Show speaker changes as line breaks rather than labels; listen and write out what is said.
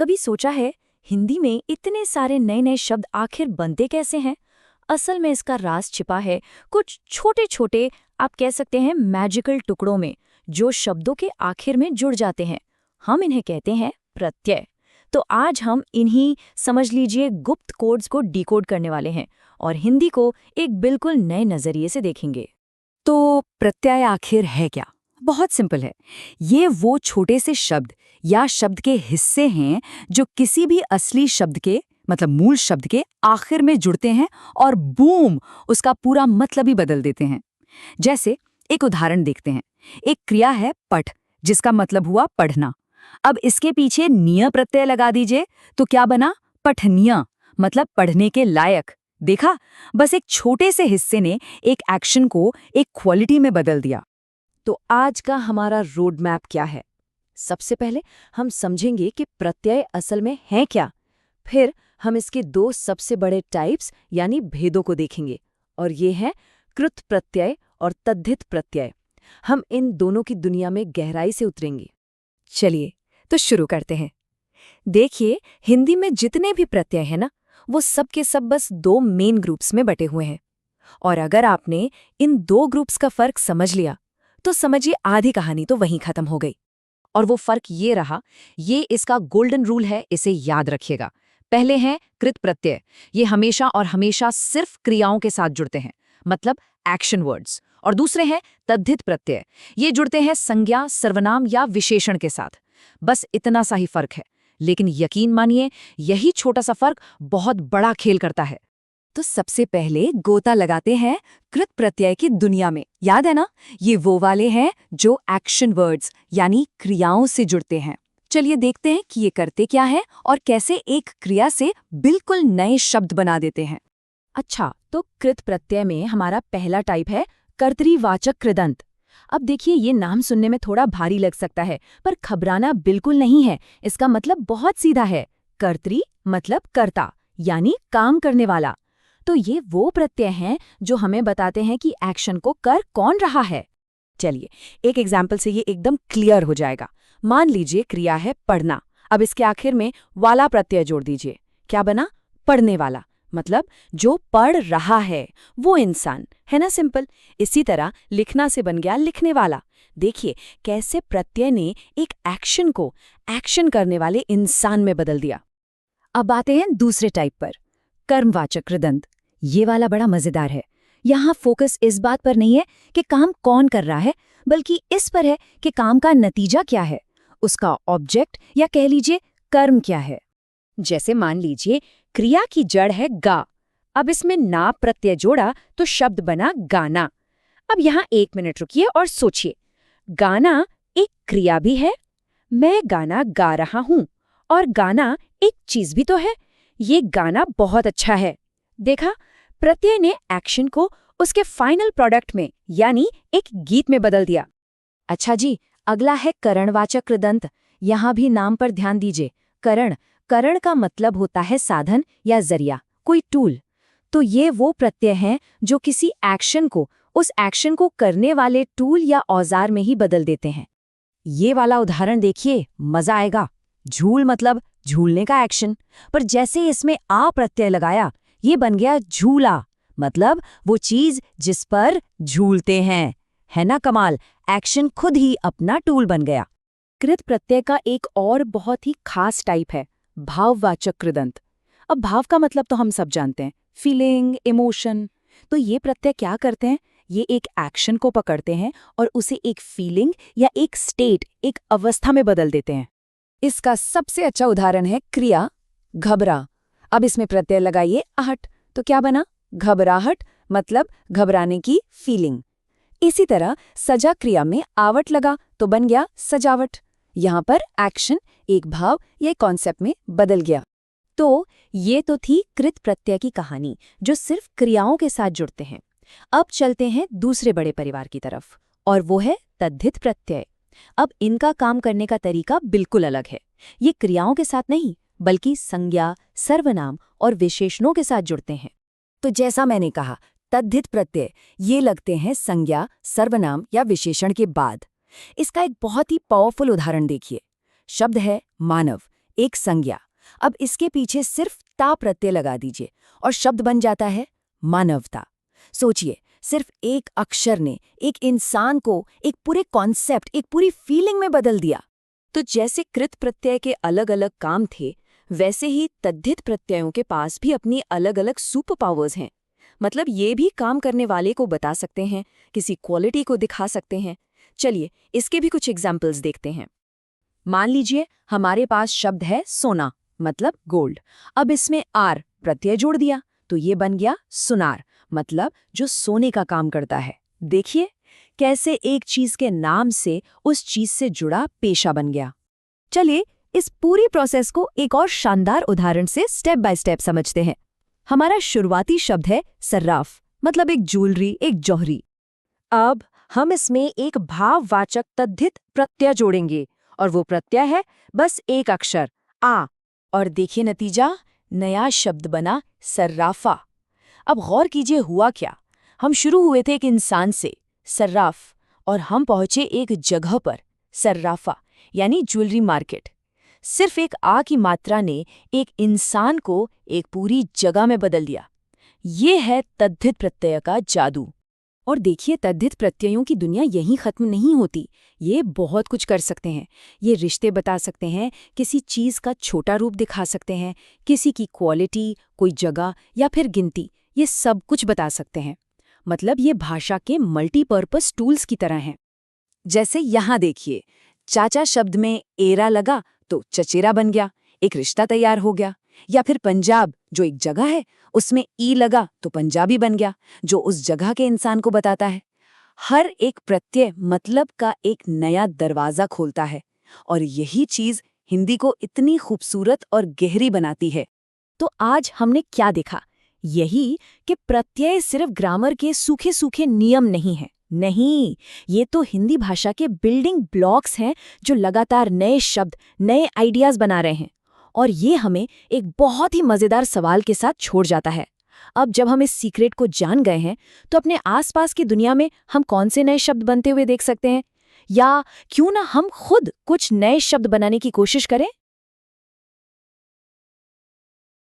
कभी सोचा है हिंदी में इतने सारे नए नए शब्द आखिर बनते कैसे हैं? असल में इसका राज छिपा है कुछ छोटे छोटे, आप कह सकते हैं मैजिकल टुकड़ों में, जो शब्दों के आखिर में जुड़ जाते हैं। हम इन्हें कहते हैं प्रत्यय। तो आज हम इन्हीं, समझ लीजिए, गुप्त कोड्स को डिकोड करने वाले हैं और हिंदी को एक बिल्कुल नए नजरिए से देखेंगे।
तो प्रत्यय आखिर है क्या? बहुत सिंपल है। ये वो छोटे से शब्द या शब्द के हिस्से हैं जो किसी भी असली शब्द के, मतलब मूल शब्द के आखिर में जुड़ते हैं और बूम, उसका पूरा मतलब ही बदल देते हैं। जैसे एक उदाहरण देखते हैं। एक क्रिया है पठ, जिसका मतलब हुआ पढ़ना। अब इसके पीछे निय प्रत्यय लगा दीजिए तो क्या बना? पठनीय, मतलब पढ़ने के लायक। देखा, बस एक छोटे से हिस्से ने एक एक्शन को एक क्वालिटी में बदल दिया।
तो आज का हमारा रोड मैप क्या है? सबसे पहले हम समझेंगे कि प्रत्यय असल में है क्या। फिर हम इसके दो सबसे बड़े टाइप्स यानी भेदों को देखेंगे, और ये हैं कृत प्रत्यय और तद्धित प्रत्यय। हम इन दोनों की दुनिया में गहराई से उतरेंगे।
चलिए तो शुरू करते हैं। देखिए, हिंदी में जितने भी प्रत्यय हैं ना, वो सब के सब बस दो मेन ग्रुप्स में बटे हुए हैं। और अगर आपने इन दो ग्रुप्स का फर्क समझ लिया तो समझिए आधी कहानी तो वहीं खत्म हो गई।
और वो फर्क ये रहा, ये इसका गोल्डन रूल है, इसे याद रखिएगा। पहले हैं कृत प्रत्यय। ये हमेशा और हमेशा सिर्फ क्रियाओं के साथ जुड़ते हैं, मतलब एक्शन वर्ड्स। और दूसरे हैं तद्धित प्रत्यय। ये जुड़ते हैं संज्ञा, सर्वनाम या विशेषण के साथ। बस इतना सा ही फर्क है, लेकिन यकीन मानिए यही छोटा सा फर्क बहुत बड़ा खेल करता है।
तो सबसे पहले गोता लगाते हैं कृत प्रत्यय की दुनिया में। याद है ना, ये वो वाले हैं जो एक्शन वर्ड्स यानी क्रियाओं से जुड़ते हैं। चलिए देखते हैं कि ये करते क्या है और कैसे एक क्रिया से बिल्कुल नए शब्द बना देते हैं।
अच्छा, तो कृत प्रत्यय में हमारा पहला टाइप है कर्तृवाचक कृदंत। अब देखिए, ये नाम सुनने में थोड़ा भारी लग सकता है, पर घबराना बिल्कुल नहीं है। इसका मतलब बहुत सीधा है। कर्तृ मतलब कर्ता, यानी काम करने वाला। तो ये वो प्रत्यय हैं जो हमें बताते हैं कि एक्शन को कर कौन रहा है। चलिए एक एग्जाम्पल से ये एकदम क्लियर हो जाएगा। मान लीजिए क्रिया है पढ़ना। अब इसके आखिर में वाला प्रत्यय जोड़ दीजिए। क्या बना? पढ़ने वाला, मतलब जो पढ़ रहा है वो इंसान, है ना? सिंपल। इसी तरह लिखना से बन गया लिखने वाला। देखिए कैसे प्रत्यय ने एक एक्शन को एक्शन करने वाले इंसान में बदल दिया।
अब आते हैं दूसरे टाइप पर, कर्मवाचक कृदंत। ये वाला बड़ा मजेदार है। यहाँ फोकस इस बात पर नहीं है कि काम कौन कर रहा है, बल्कि इस पर है कि काम का नतीजा क्या है, उसका ऑब्जेक्ट या कह लीजिए कर्म क्या है। जैसे मान लीजिए क्रिया की जड़ है गा। अब इसमें ना प्रत्यय जोड़ा तो शब्द बना गाना। अब यहाँ 1 मिनट रुकिए और सोचिए, गाना एक क्रिया भी है, मैं गाना गा रहा हूं, और गाना एक चीज भी तो है। ये गाना बहुत अच्छा है। देखा, प्रत्यय ने एक्शन को उसके फाइनल प्रोडक्ट में यानी एक गीत में बदल दिया। अच्छा जी, अगला है करणवाचक कृदंत। यहाँ भी नाम पर ध्यान दीजिए। करण, करण का मतलब होता है साधन या जरिया, कोई टूल। तो ये वो प्रत्यय हैं जो किसी एक्शन को उस एक्शन को करने वाले टूल या औजार में ही बदल देते हैं। ये वाला उदाहरण देखिए, मजा आएगा। झूल मतलब झूलने का एक्शन, पर जैसे इसमें आ प्रत्यय लगाया, ये बन गया झूला, मतलब वो चीज जिस पर झूलते हैं। है ना कमाल? एक्शन खुद ही अपना टूल बन गया।
कृत प्रत्यय का एक और बहुत ही खास टाइप है भाववाचक कृदंत। अब भाव का मतलब तो हम सब जानते हैं, फीलिंग, इमोशन। तो ये प्रत्यय क्या करते हैं? ये एक एक्शन को पकड़ते हैं और उसे एक फीलिंग या एक स्टेट, एक अवस्था में बदल देते हैं।
इसका सबसे अच्छा उदाहरण है क्रिया घबरा। अब इसमें प्रत्यय लगाइए आहट, तो क्या बना? घबराहट, मतलब घबराने की फीलिंग। इसी तरह सजा क्रिया में आवट लगा तो बन गया सजावट। यहाँ पर एक्शन एक भाव या कॉन्सेप्ट में बदल गया।
तो ये तो थी कृत प्रत्यय की कहानी, जो सिर्फ क्रियाओं के साथ जुड़ते हैं। अब चलते हैं दूसरे बड़े परिवार की तरफ, और वो है तद्धित प्रत्यय। अब इनका काम करने का तरीका बिल्कुल अलग है। ये क्रियाओं के साथ नहीं, बल्कि संज्ञा, सर्वनाम और विशेषणों के साथ जुड़ते हैं।
तो जैसा मैंने कहा, तद्धित प्रत्यय ये लगते हैं संज्ञा, सर्वनाम या विशेषण के बाद। इसका एक बहुत ही पावरफुल उदाहरण देखिए। शब्द है मानव। एक संज्ञा। अब इसके पीछे सिर्फ ता प्रत्यय लगा दीजिए और शब्द बन जाता है मानवता। सोचिए, सिर्फ एक अक्षर ने एक इंसान को एक पूरे कॉन्सेप्ट, एक पूरी फीलिंग में बदल दिया।
तो जैसे कृत प्रत्यय के अलग अलग काम थे, वैसे ही तद्धित प्रत्ययों के पास भी अपनी अलग अलग सुपर पावर्स हैं। मतलब ये भी काम करने वाले को बता सकते हैं, किसी क्वालिटी को दिखा सकते हैं। चलिए इसके भी कुछ एग्जाम्पल्स देखते हैं। मान लीजिए हमारे पास शब्द है सोना, मतलब गोल्ड। अब इसमें आर प्रत्यय जोड़ दिया तो ये बन गया सुनार, मतलब जो सोने का काम करता है। देखिए कैसे एक चीज के नाम से उस चीज से जुड़ा पेशा बन गया। चलिए इस पूरी प्रोसेस को एक और शानदार उदाहरण से स्टेप बाय स्टेप समझते हैं। हमारा शुरुआती शब्द है सर्राफ, मतलब एक ज्वेलरी, एक जौहरी। अब हम इसमें एक भाववाचक तद्धित प्रत्यय जोड़ेंगे और वो प्रत्यय है बस एक अक्षर आ, और देखिए नतीजा, नया शब्द बना सर्राफा। अब गौर कीजिए हुआ क्या। हम शुरू हुए थे एक इंसान से, सर्राफ, और हम पहुंचे एक जगह पर, सर्राफा, यानी ज्वेलरी मार्केट। सिर्फ एक आ की मात्रा ने एक इंसान को एक पूरी जगह में बदल दिया। ये है तद्धित प्रत्यय का जादू। और देखिए तद्धित प्रत्ययों की दुनिया यहीं खत्म नहीं होती। ये बहुत कुछ कर सकते हैं। ये रिश्ते बता सकते हैं, किसी चीज का छोटा रूप दिखा सकते हैं, किसी की क्वालिटी, कोई जगह या फिर गिनती, ये सब कुछ बता सकते हैं। मतलब ये भाषा के मल्टीपर्पस टूल्स की तरह हैं। जैसे यहाँ देखिए, चाचा शब्द में एरा लगा तो चचेरा बन गया, एक रिश्ता तैयार हो गया। या फिर पंजाब, जो एक जगह है, उसमें ई लगा तो पंजाबी बन गया, जो उस जगह के इंसान को बताता है। हर एक प्रत्यय मतलब का एक नया दरवाजा खोलता है, और यही चीज हिंदी को इतनी खूबसूरत और गहरी बनाती है। तो आज हमने क्या देखा? यही कि प्रत्यय सिर्फ ग्रामर के सूखे सूखे नियम नहीं हैं। नहीं, ये तो हिंदी भाषा के बिल्डिंग ब्लॉक्स हैं जो लगातार नए शब्द, नए आइडियाज बना रहे हैं। और ये हमें एक बहुत ही मजेदार सवाल के साथ छोड़ जाता है। अब जब हम इस सीक्रेट को जान गए हैं, तो अपने आसपास की दुनिया में हम कौन से नए शब्द बनते हुए देख सकते हैं? या क्यों ना हम खुद कुछ नए शब्द बनाने की कोशिश करें?